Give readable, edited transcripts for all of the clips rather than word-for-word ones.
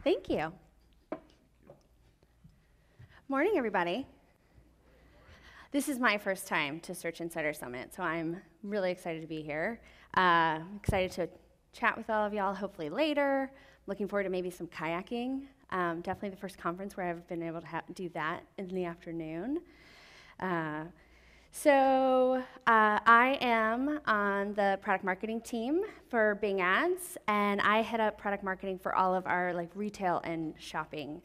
Thank you. Morning, everybody. This is my first time to Search Insider Summit, so I'm really excited to be here. Excited to chat with all of y'all, hopefully later. Looking forward to maybe some kayaking. Definitely the first conference where I've been able to do that in the afternoon. I am on the product marketing team for Bing Ads, and I head up product marketing for all of our retail and shopping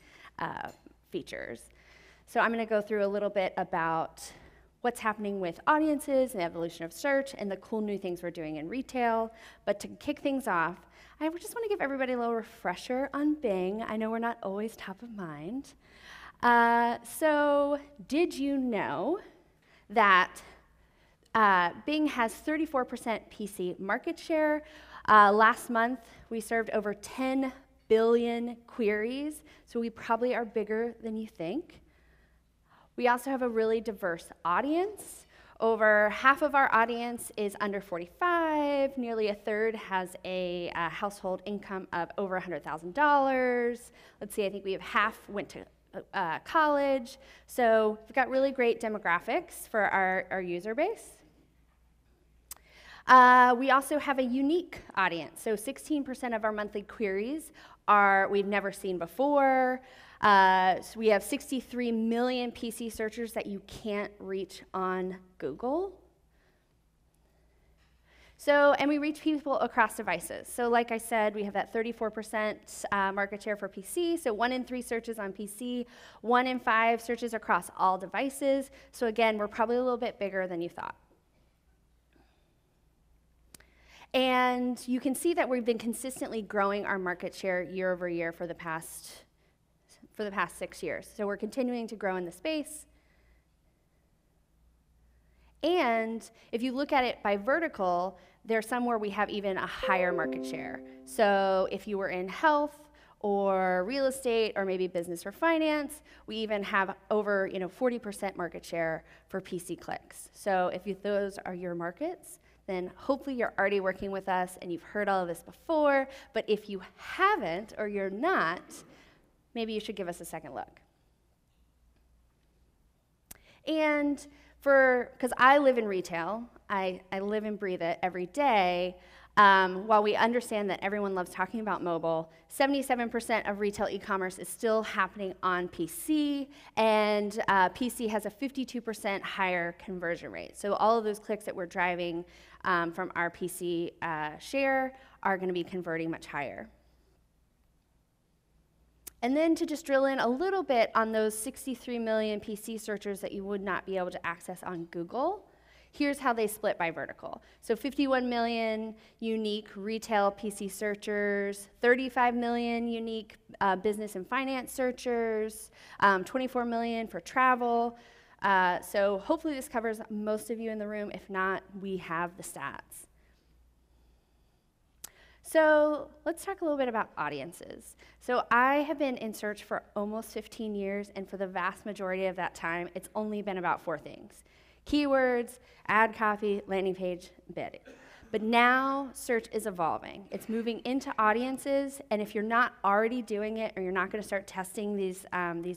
features. So I'm going to go through a little bit about what's happening with audiences and the evolution of search and the cool new things we're doing in retail. But to kick things off, I just want to give everybody a little refresher on Bing. I know we're not always top of mind. So did you know that Bing has 34% PC market share? Last month, we served over 10 billion queries, so we probably are bigger than you think. We also have a really diverse audience. Over half of our audience is under 45. Nearly a third has a household income of over $100,000. Let's see, I think we have half went to college. So we've got really great demographics for our user base. We also have a unique audience. So 16% of our monthly queries are we've never seen before. So we have 63 million PC searchers that you can't reach on Google. And we reach people across devices. So like I said, we have that 34% market share for PC. So 1 in 3 searches on PC, 1 in 5 searches across all devices. So again, we're probably a little bit bigger than you thought. And you can see that we've been consistently growing our market share year over year for the past 6 years. So we're continuing to grow in the space. And if you look at it by vertical, there's some where we have even a higher market share. So if you were in health or real estate or maybe business or finance, we even have over 40% market share for PC clicks. So if those are your markets, then hopefully you're already working with us and you've heard all of this before. But if you haven't or you're not, maybe you should give us a second look. And because I live in retail, I live and breathe it every day, while we understand that everyone loves talking about mobile, 77% of retail e-commerce is still happening on PC, and PC has a 52% higher conversion rate. So all of those clicks that we're driving from our PC share are going to be converting much higher. And then to just drill in a little bit on those 63 million PC searchers that you would not be able to access on Google, here's how they split by vertical. So 51 million unique retail PC searchers, 35 million unique business and finance searchers, 24 million for travel. So hopefully this covers most of you in the room. If not, we have the stats. So let's talk a little bit about audiences. So I have been in search for almost 15 years, and for the vast majority of that time, it's only been about 4 things: keywords, ad copy, landing page, bid. But now search is evolving. It's moving into audiences, and if you're not already doing it or you're not going to start testing these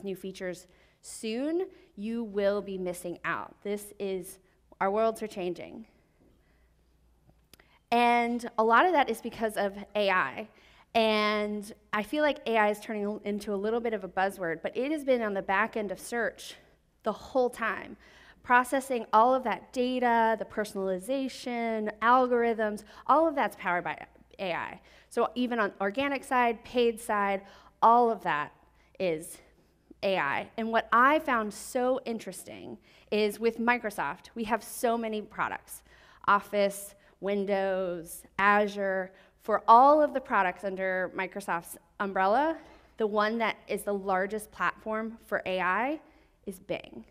new features soon, you will be missing out. Our worlds are changing. And a lot of that is because of AI. And I feel like AI is turning into a little bit of a buzzword, but it has been on the back end of search the whole time, processing all of that data, the personalization, algorithms, all of that's powered by AI. So even on organic side, paid side, all of that is AI. And what I found so interesting is with Microsoft, we have so many products: Office, Windows, Azure. For all of the products under Microsoft's umbrella, the one that is the largest platform for AI is Bing.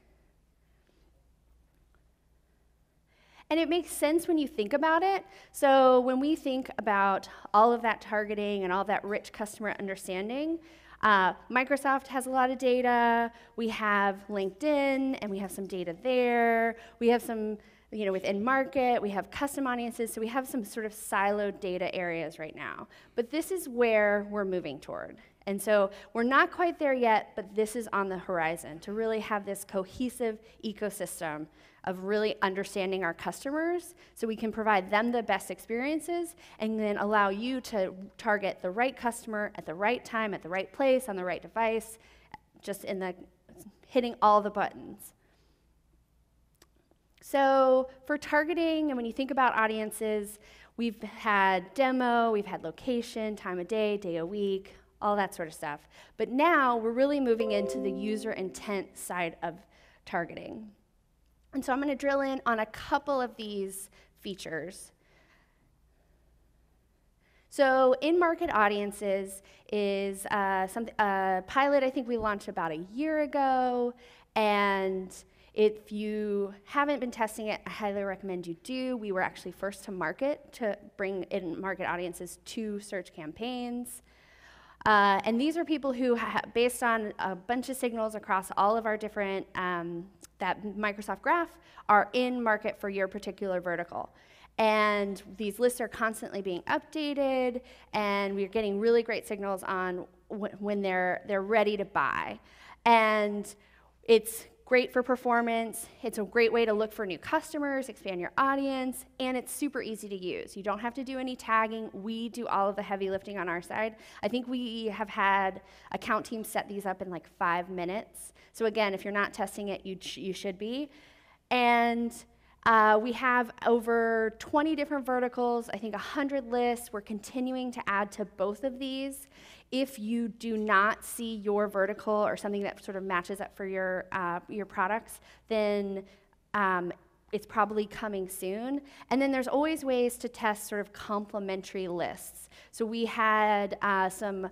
And it makes sense when you think about it. So when we think about all of that targeting and all that rich customer understanding, Microsoft has a lot of data. We have LinkedIn, and we have some data there. We have some within market, we have custom audiences, so we have some sort of siloed data areas right now. But this is where we're moving toward. And so we're not quite there yet, but this is on the horizon, to really have this cohesive ecosystem of really understanding our customers so we can provide them the best experiences and then allow you to target the right customer at the right time, at the right place, on the right device, just hitting all the buttons. So for targeting, and when you think about audiences, we've had demo, we've had location, time of day, day of week, all that sort of stuff. But now we're really moving into the user intent side of targeting. And so I'm going to drill in on a couple of these features. So in-market audiences is a pilot I think we launched about a year ago, and if you haven't been testing it, I highly recommend you do. We were actually first to market to bring in-market audiences to search campaigns. And these are people who, based on a bunch of signals across all of our different, that Microsoft Graph, are in market for your particular vertical. And these lists are constantly being updated, and we're getting really great signals on when they're ready to buy. And it's great for performance. It's a great way to look for new customers, expand your audience, and it's super easy to use. You don't have to do any tagging. We do all of the heavy lifting on our side. I think we have had account teams set these up in like 5 minutes. So again, if you're not testing it, you should be. And we have over 20 different verticals, I think 100 lists. We're continuing to add to both of these. If you do not see your vertical or something that sort of matches up for your products, then it's probably coming soon. And then there's always ways to test sort of complementary lists. So we had some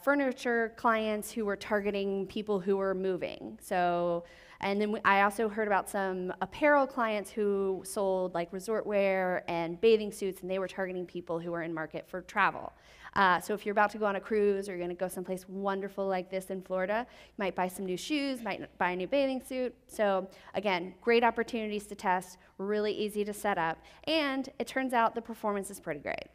furniture clients who were targeting people who were moving. So, and then I also heard about some apparel clients who sold like resort wear and bathing suits, and they were targeting people who were in market for travel. So if you're about to go on a cruise or you're going to go someplace wonderful like this in Florida, you might buy some new shoes, might buy a new bathing suit. So again, great opportunities to test, really easy to set up, and it turns out the performance is pretty great.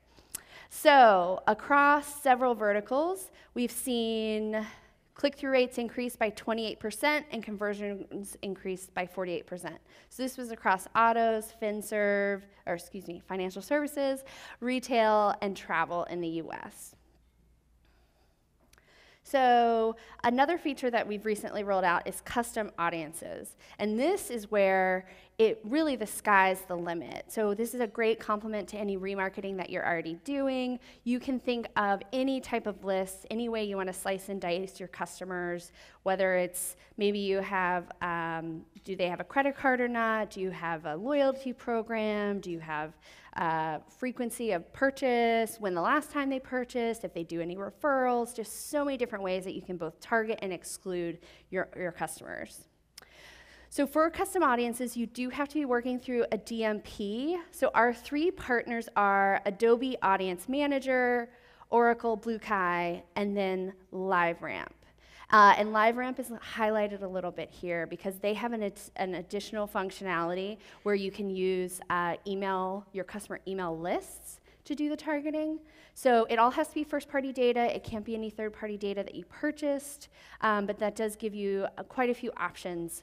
So across several verticals, we've seen click-through rates increased by 28% and conversions increased by 48%. So this was across autos, financial services, retail, and travel in the US. So another feature that we've recently rolled out is custom audiences. And this is where the sky's the limit. So this is a great complement to any remarketing that you're already doing. You can think of any type of list, any way you want to slice and dice your customers, whether it's maybe you have, do they have a credit card or not? Do you have a loyalty program? Do you have frequency of purchase, when the last time they purchased, if they do any referrals, just so many different ways that you can both target and exclude your customers. So for custom audiences, you do have to be working through a DMP. So our 3 partners are Adobe Audience Manager, Oracle BlueKai, and then LiveRamp. And LiveRamp is highlighted a little bit here because they have an additional functionality where you can use your customer email lists to do the targeting. So it all has to be first-party data. It can't be any third-party data that you purchased, but that does give you quite a few options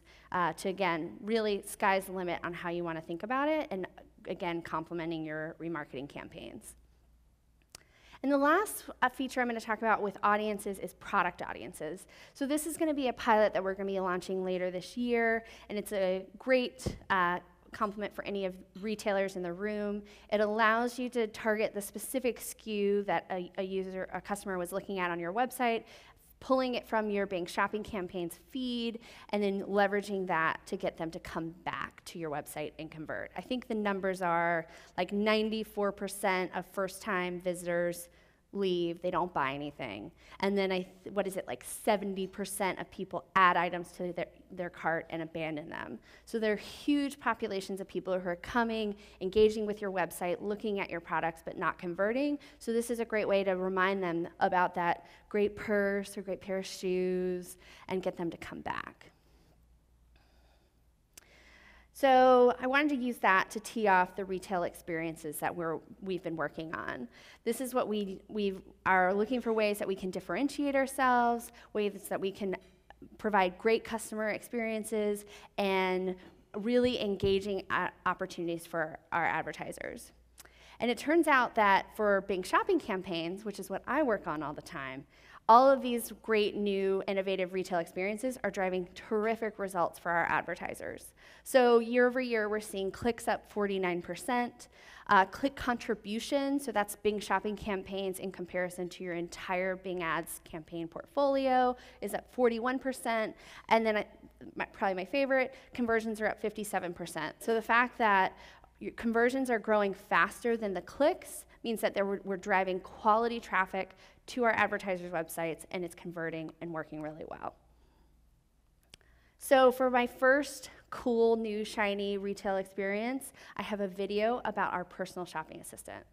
to, again, really sky's the limit on how you want to think about it, and again, complementing your remarketing campaigns. And the last feature I'm going to talk about with audiences is product audiences. So this is going to be a pilot that we're going to be launching later this year, and it's a great complement for any of retailers in the room. It allows you to target the specific SKU that a customer was looking at on your website, pulling it from your Bing Shopping Campaigns feed, and then leveraging that to get them to come back to your website and convert. I think the numbers are like 94% of first-time visitors leave, they don't buy anything. And then like 70% of people add items to their cart and abandon them. So there are huge populations of people who are coming, engaging with your website, looking at your products, but not converting. So this is a great way to remind them about that great purse or great pair of shoes and get them to come back. So I wanted to use that to tee off the retail experiences that we've been working on. This is what we are looking for, ways that we can differentiate ourselves, ways that we can provide great customer experiences, and really engaging opportunities for our advertisers. And it turns out that for Bing shopping campaigns, which is what I work on all the time, all of these great new innovative retail experiences are driving terrific results for our advertisers. So year over year, we're seeing clicks up 49%, click contribution, so that's Bing shopping campaigns in comparison to your entire Bing ads campaign portfolio, is up 41%, and then probably my favorite, conversions are up 57%. So the fact that your conversions are growing faster than the clicks means that we're driving quality traffic to our advertisers' websites, and it's converting and working really well. So for my first cool, new, shiny retail experience, I have a video about our personal shopping assistant.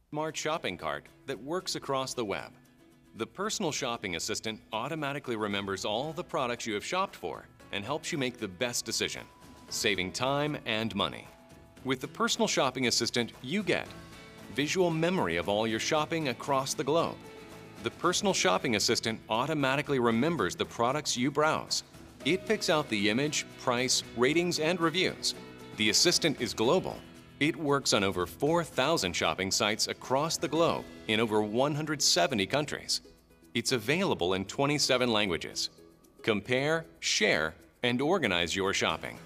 Smart shopping cart that works across the web. The personal shopping assistant automatically remembers all the products you have shopped for and helps you make the best decision, saving time and money. With the personal shopping assistant, you get visual memory of all your shopping across the globe. The personal shopping assistant automatically remembers the products you browse. It picks out the image, price, ratings, and reviews. The assistant is global. It works on over 4,000 shopping sites across the globe in over 170 countries. It's available in 27 languages. Compare, share, and organize your shopping.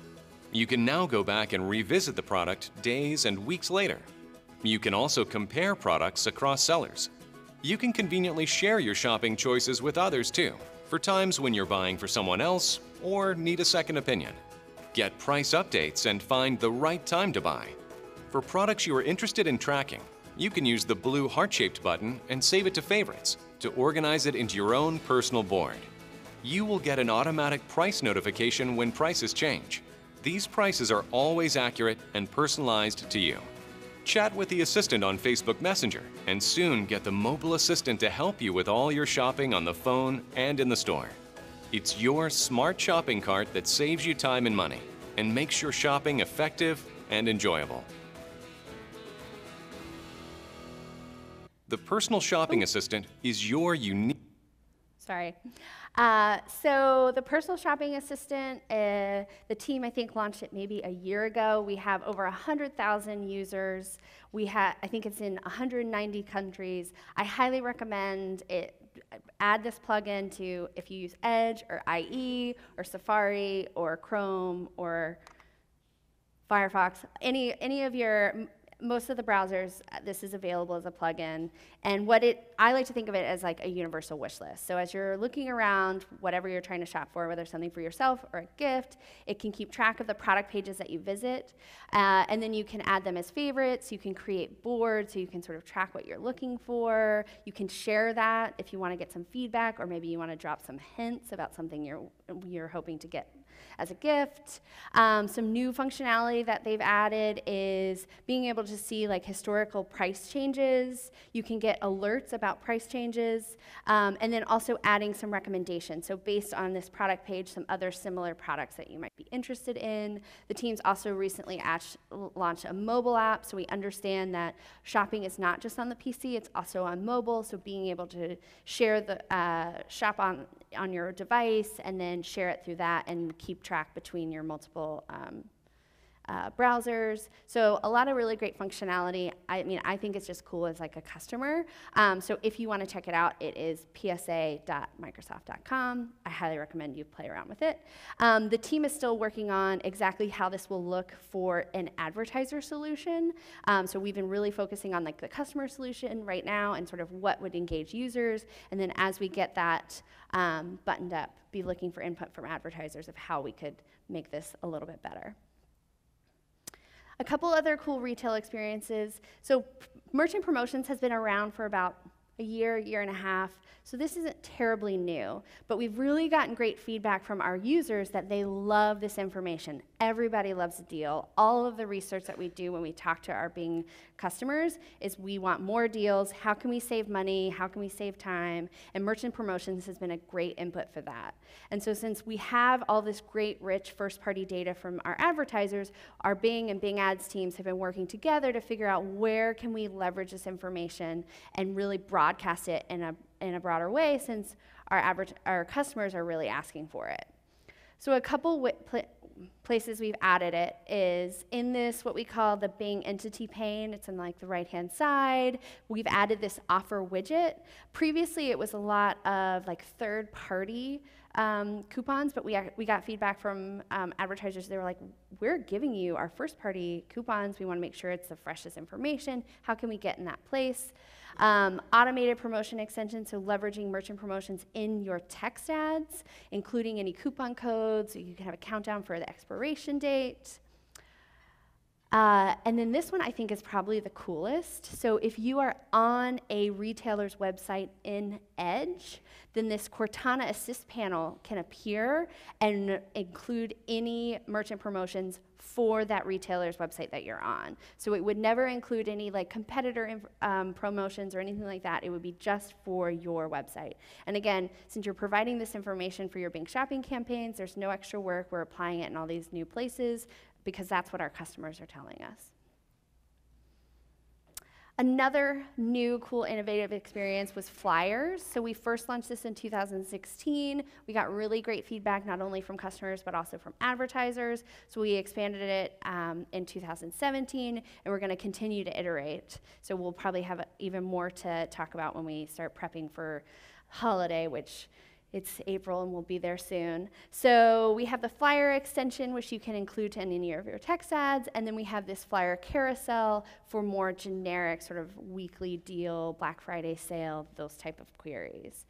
You can now go back and revisit the product days and weeks later. You can also compare products across sellers. You can conveniently share your shopping choices with others too, for times when you're buying for someone else or need a second opinion. Get price updates and find the right time to buy. For products you are interested in tracking, you can use the blue heart-shaped button and save it to favorites to organize it into your own personal board. You will get an automatic price notification when prices change. These prices are always accurate and personalized to you. Chat with the assistant on Facebook Messenger and soon get the mobile assistant to help you with all your shopping on the phone and in the store. It's your smart shopping cart that saves you time and money and makes your shopping effective and enjoyable. The personal shopping assistant is your unique... Sorry. So the personal shopping assistant, the team I think launched it maybe a year ago. We have over 100,000 users. I think it's in 190 countries. I highly recommend it. Add this plugin to if you use Edge or IE or Safari or Chrome or Firefox, any of your. Most of the browsers, this is available as a plugin. And I like to think of it as like a universal wish list. So as you're looking around, whatever you're trying to shop for, whether it's something for yourself or a gift, it can keep track of the product pages that you visit. And then you can add them as favorites. You can create boards so you can sort of track what you're looking for. You can share that if you want to get some feedback, or maybe you want to drop some hints about something you're hoping to get as a gift. Some new functionality that they've added is being able to see like historical price changes. You can get alerts about price changes, and then also adding some recommendations. So based on this product page, some other similar products that you might be interested in. The teams also recently launched a mobile app, so we understand that shopping is not just on the PC, it's also on mobile, so being able to share the shop on your device and then share it through that and keep track between your multiple browsers. So a lot of really great functionality. I mean, I think it's just cool as like a customer. So if you want to check it out, it is psa.microsoft.com. I highly recommend you play around with it. The team is still working on exactly how this will look for an advertiser solution. So we've been really focusing on like the customer solution right now and sort of what would engage users. And then as we get that buttoned up, be looking for input from advertisers of how we could make this a little bit better. A couple other cool retail experiences. So merchant promotions has been around for about a year and a half. So this isn't terribly new, but we've really gotten great feedback from our users that they love this information. Everybody loves a deal. All of the research that we do when we talk to our Bing customers is we want more deals. How can we save money? How can we save time? And merchant promotions has been a great input for that. And so since we have all this great, rich first-party data from our advertisers, our Bing and Bing Ads teams have been working together to figure out where can we leverage this information and really broadcast it in a broader way, since our customers are really asking for it. So a couple places we've added it is in this, what we call the Bing entity pane. It's on like the right-hand side. We've added this offer widget. Previously, it was a lot of like third-party coupons, but we got feedback from advertisers. They were like, we're giving you our first-party coupons. We want to make sure it's the freshest information. How can we get in that place? Automated promotion extensions, so leveraging merchant promotions in your text ads, including any coupon codes, so you can have a countdown for the expiration date. And then this one I think is probably the coolest. So if you are on a retailer's website in Edge, then this Cortana Assist panel can appear and include any merchant promotions for that retailer's website that you're on. So it would never include any like competitor promotions or anything like that. It would be just for your website. And again, since you're providing this information for your Bing shopping campaigns, there's no extra work. We're applying it in all these new places because that's what our customers are telling us. Another new, cool, innovative experience was flyers. So we first launched this in 2016. We got really great feedback, not only from customers, but also from advertisers. So we expanded it in 2017, and we're going to continue to iterate. So we'll probably have even more to talk about when we start prepping for holiday, which it's April and we'll be there soon. So we have the flyer extension, which you can include to any of your text ads, and then we have this flyer carousel for more generic sort of weekly deal, Black Friday sale, those type of queries.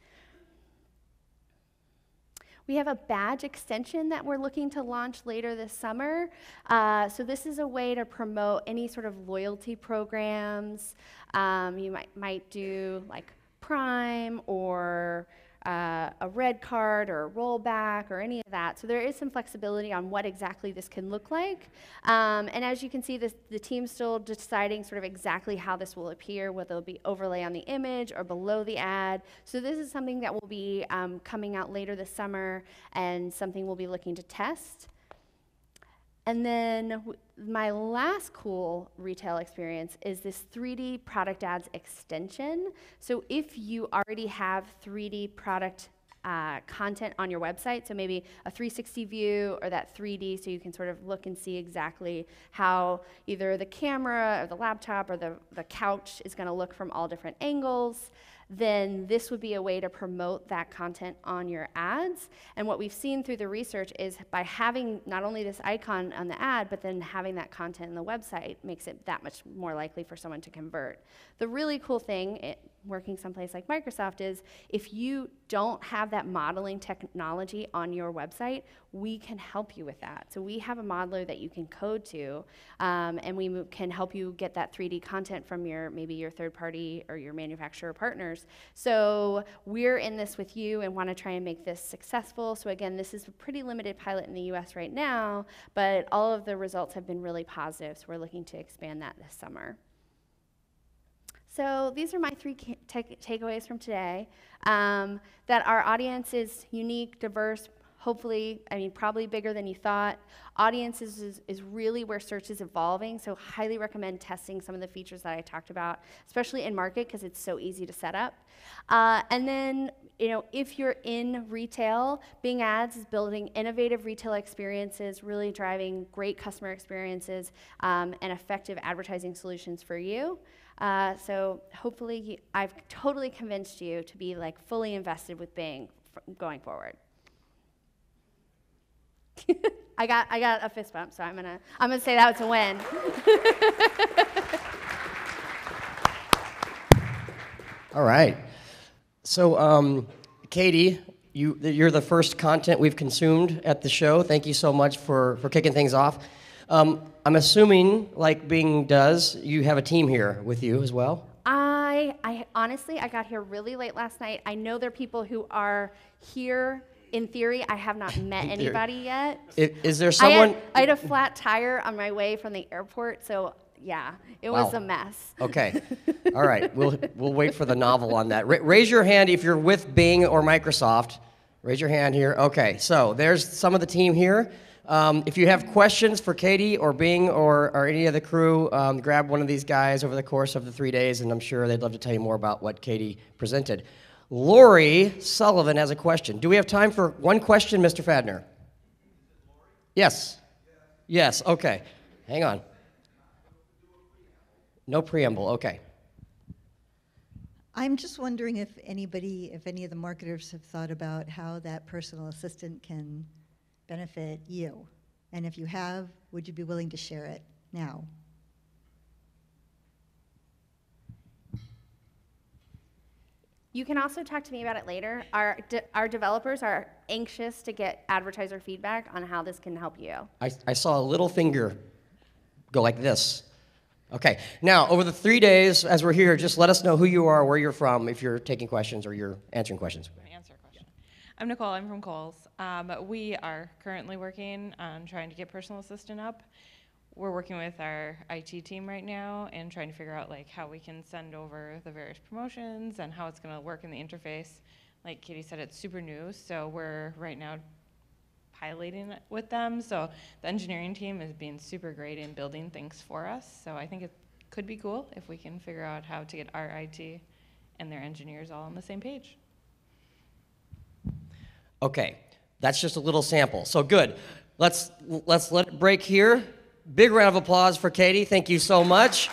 We have a badge extension that we're looking to launch later this summer. So this is a way to promote any sort of loyalty programs. You might do like Prime or a red card or a rollback or any of that. So there is some flexibility on what exactly this can look like. And as you can see, the team's still deciding sort of exactly how this will appear, whether it'll be overlay on the image or below the ad. So this is something that will be coming out later this summer and something we'll be looking to test. And then my last cool retail experience is this 3D product ads extension. So if you already have 3D product content on your website, so maybe a 360 view or that 3D, so you can sort of look and see exactly how either the camera or the laptop or the couch is going to look from all different angles, then this would be a way to promote that content on your ads. And what we've seen through the research is by having not only this icon on the ad, but then having that content in the website makes it that much more likely for someone to convert. The really cool thing, working someplace like Microsoft, is if you don't have that modeling technology on your website, we can help you with that. So we have a modeler that you can code to, and we can help you get that 3D content from maybe your third party or your manufacturer partners. So we're in this with you and want to try and make this successful. So again, this is a pretty limited pilot in the US right now, but all of the results have been really positive, so we're looking to expand that this summer. So these are my three takeaways from today. That our audience is unique, diverse, hopefully, probably bigger than you thought. Audiences is really where search is evolving, so highly recommend testing some of the features that I talked about, especially in market, because it's so easy to set up. And then, if you're in retail, Bing Ads is building innovative retail experiences, really driving great customer experiences and effective advertising solutions for you. So hopefully I've totally convinced you to be like fully invested with Bing going forward. I got a fist bump, so I'm gonna say that was a win. All right. So, Cady, you're the first content we've consumed at the show. Thank you so much for kicking things off. I'm assuming, like Bing does, you have a team here with you as well? I honestly, I got here really late last night. I know there are people who are here in theory. I have not met anybody yet. Is there someone? I had a flat tire on my way from the airport, so yeah, it was a mess. Okay. All right. We'll wait for the novel on that. Raise your hand if you're with Bing or Microsoft. Raise your hand here. Okay. So there's some of the team here. If you have questions for Cady or Bing or any of the crew, grab one of these guys over the course of the 3 days, and I'm sure they'd love to tell you more about what Cady presented. Lori Sullivan has a question. Do we have time for one question, Mr. Fadner? Yes. Yes. Okay. Hang on. No preamble. Okay. I'm just wondering if any of the marketers have thought about how that personal assistant can benefit you. And if you have, would you be willing to share it now? You can also talk to me about it later. Our developers are anxious to get advertiser feedback on how this can help you. I saw a little finger go like this. Okay. Now, over the 3 days, as we're here, just let us know who you are, where you're from, if you're taking questions or you're answering questions. I'm going to answer a question. I'm Nicole. I'm from Kohl's. We are currently working on trying to get personal assistant up. We're working with our IT team right now and trying to figure out like how we can send over the various promotions and how it's going to work in the interface. Like Cady said, it's super new, so we're right now piloting it with them. So the engineering team is being super great in building things for us. So I think it could be cool if we can figure out how to get our IT and their engineers all on the same page. Okay, that's just a little sample. So good. Let's let it break here. Big round of applause for Cady. Thank you so much.